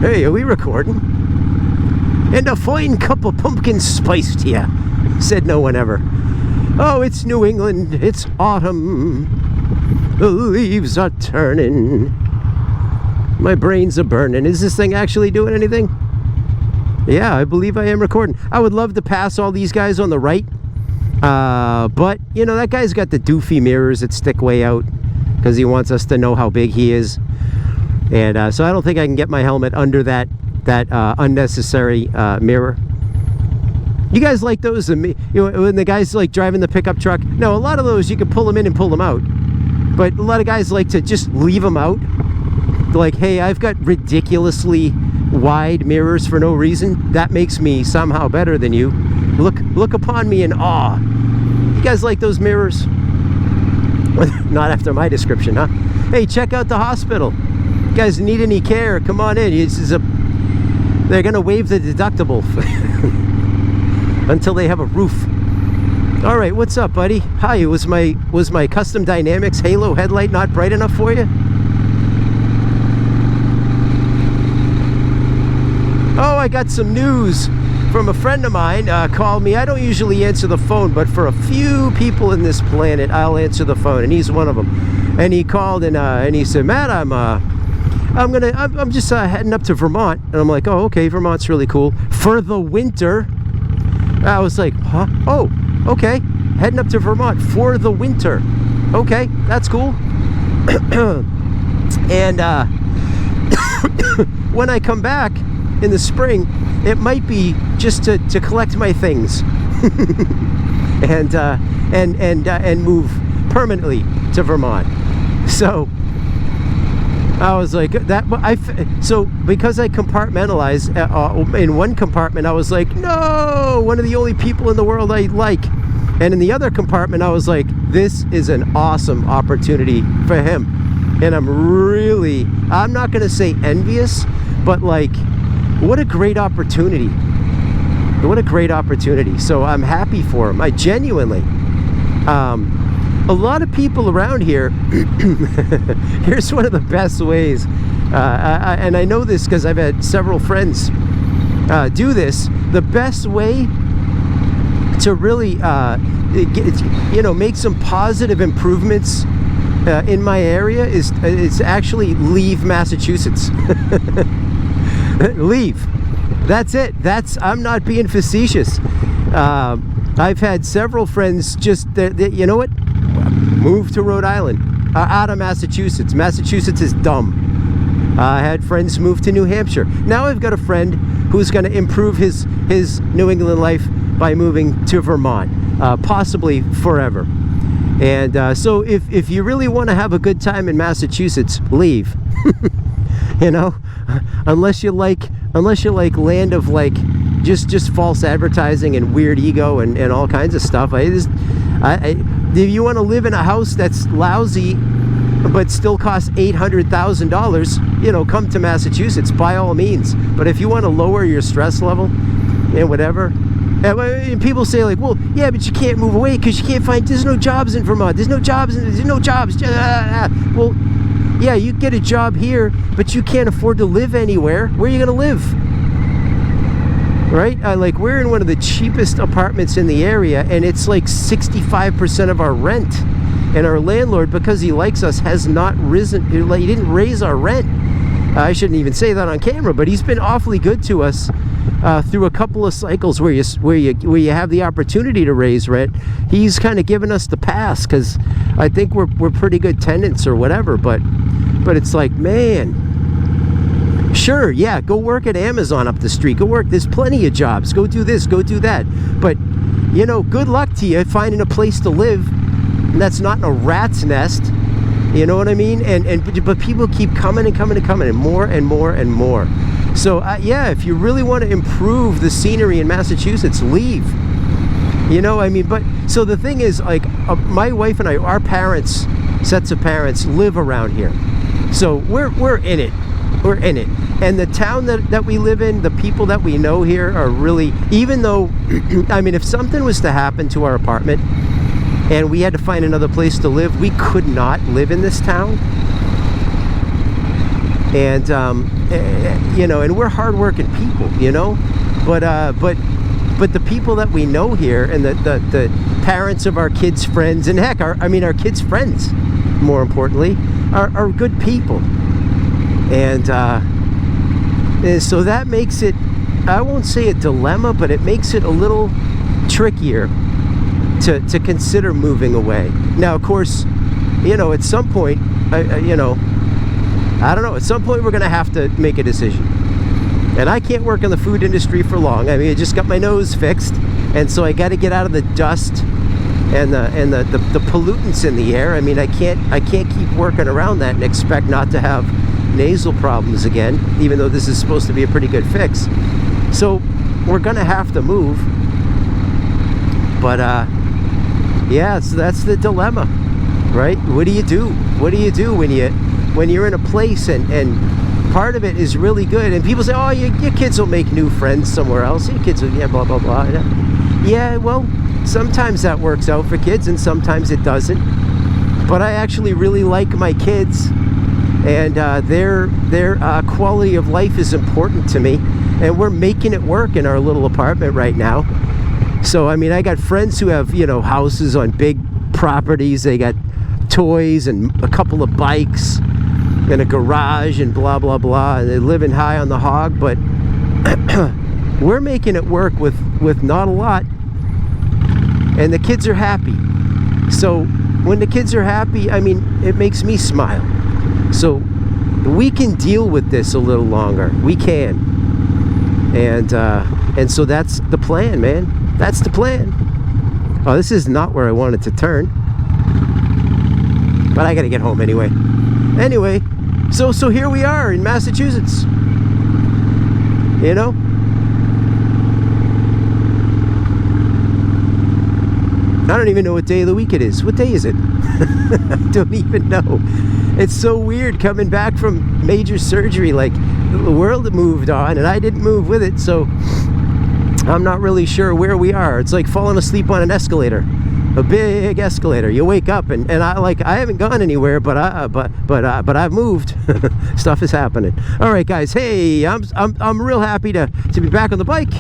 Hey, are we recording? And a fine cup of pumpkin spice to you, said no one ever. Oh, it's New England, it's autumn. The leaves are turning. My brains are burning. Is this thing actually doing anything? Yeah, I believe I am recording. I would love to pass all these guys on the right. But, you know, that guy's got the doofy mirrors that stick way out because he wants us to know how big he is. And so I don't think I can get my helmet under that unnecessary mirror. You guys like those? You know, when the guy's like driving the pickup truck? No, a lot of those you can pull them in and pull them out. But a lot of guys like to just leave them out. Like, hey, I've got ridiculously wide mirrors for no reason. That makes me somehow better than you. Look upon me in awe. You guys like those mirrors? Not after my description, huh? Hey, check out the hospital. You guys need any care? Come on in. They're gonna waive the deductible until they have a roof. All right, what's up, buddy? Hi. Was my custom dynamics halo headlight not bright enough for you? Oh, I got some news from a friend of mine. Called me. I don't usually answer the phone, but for a few people in this planet, I'll answer the phone, and he's one of them. And he called and he said, Matt, I'm just heading up to Vermont. And I'm like, oh, okay, Vermont's really cool for the winter. I was like, huh? Oh, okay, heading up to Vermont for the winter. Okay, that's cool. And when I come back in the spring, it might be just to collect my things and move permanently to Vermont. So I was like that. So because I compartmentalized in one compartment, I was like, no, one of the only people in the world I like. And in the other compartment, I was like, this is an awesome opportunity for him. And I'm not going to say envious, but like, what a great opportunity. What a great opportunity. So I'm happy for him. I genuinely. A lot of people around here, here's one of the best ways, and I know this because I've had several friends do this. The best way to really, make some positive improvements in my area is actually leave Massachusetts. Leave. That's it. I'm not being facetious. I've had several friends just, you know what? Move to Rhode Island, out of Massachusetts. Massachusetts is dumb. I had friends move to New Hampshire. Now I've got a friend who's going to improve his New England life by moving to Vermont, possibly forever. And so if you really want to have a good time in Massachusetts, leave. You know, unless you like land of like just false advertising and weird ego and all kinds of stuff. If you want to live in a house that's lousy but still costs $800,000, you know, come to Massachusetts by all means. But if you want to lower your stress level and whatever, and people say like, well, yeah, but you can't move away because you can't find. There's no jobs in Vermont. There's no jobs. Well, yeah, you get a job here, but you can't afford to live anywhere. Where are you going to live? Right? Like, we're in one of the cheapest apartments in the area, and it's like 65% of our rent. And our landlord, because he likes us, has not risen. He didn't raise our rent. I shouldn't even say that on camera, but he's been awfully good to us through a couple of cycles where you have the opportunity to raise rent. He's kind of given us the pass because I think we're pretty good tenants or whatever. But it's like, man. Sure, yeah, go work at Amazon up the street. Go work. There's plenty of jobs. Go do this, go do that. But, you know, good luck to you finding a place to live that's not in a rat's nest. You know what I mean? But people keep coming and coming and coming, and more and more and more. So, yeah, if you really want to improve the scenery in Massachusetts, leave. You know, I mean, but, so the thing is, like, my wife and I, our parents, sets of parents, live around here. So we're in it. We're in it. And the town that we live in, the people that we know here are really, even though, I mean, if something was to happen to our apartment and we had to find another place to live, we could not live in this town. And you know, and we're hardworking people, you know, but the people that we know here, and the parents of our kids' friends, and heck, our kids' friends, more importantly, are good people. And so that makes it, I won't say a dilemma, but it makes it a little trickier to consider moving away. Now, of course, you know, at some point, you know, I don't know, at some point we're going to have to make a decision. And I can't work in the food industry for long. I mean, I just got my nose fixed, and so I got to get out of the dust and the pollutants in the air. I mean, I can't keep working around that and expect not to have nasal problems again, even though this is supposed to be a pretty good fix. So we're going to have to move. But yeah, so that's the dilemma, right? What do you do? What do you do when you're in a place and part of it is really good, and people say, oh, your kids will make new friends somewhere else, your kids will, yeah, blah blah blah. Yeah, well, sometimes that works out for kids and sometimes it doesn't, but I actually really like my kids, and their quality of life is important to me, and we're making it work in our little apartment right now. So I mean, I got friends who have, you know, houses on big properties, they got toys and a couple of bikes and a garage and blah blah blah, and they're living high on the hog, but we're making it work with not a lot, and the kids are happy. So when the kids are happy, I mean, it makes me smile. So we can deal with this a little longer, we can, and so that's the plan, man. That's the plan. Oh, this is not where I wanted to turn, but I gotta get home anyway. So here we are in Massachusetts, you know. I don't even know what day of the week it is. What day is it? I don't even know. It's so weird coming back from major surgery. Like, the world moved on and I didn't move with it, so I'm not really sure where we are. It's like falling asleep on an escalator. A big escalator. You wake up and I haven't gone anywhere, but I've moved. Stuff is happening. All right, guys. Hey, I'm real happy to be back on the bike,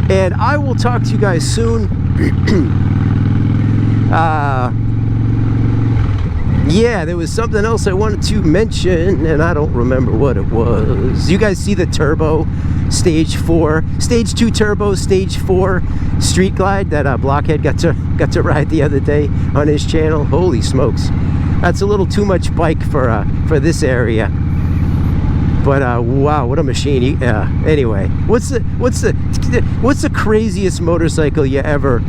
and I will talk to you guys soon. Yeah, there was something else I wanted to mention, and I don't remember what it was. You guys see the turbo stage 4, stage 2 turbo, stage 4 street glide that Blockhead got to ride the other day on his channel? Holy smokes, that's a little too much bike for this area. But wow, what a machine! Anyway, what's the craziest motorcycle you ever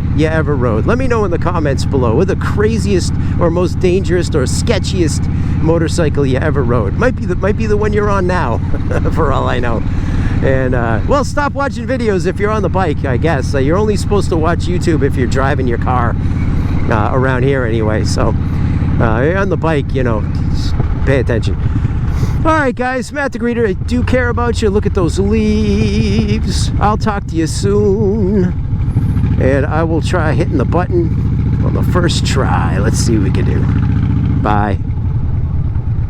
rode? Let me know in the comments below. What the craziest or most dangerous or sketchiest motorcycle you ever rode? Might be the one you're on now, for all I know. And well, stop watching videos if you're on the bike, I guess. You're only supposed to watch YouTube if you're driving your car around here anyway. So you're on the bike, you know, just pay attention. Alright guys, Matt the Greeter, I do care about you. Look at those leaves. I'll talk to you soon, and I will try hitting the button on the first try. Let's see what we can do. Bye.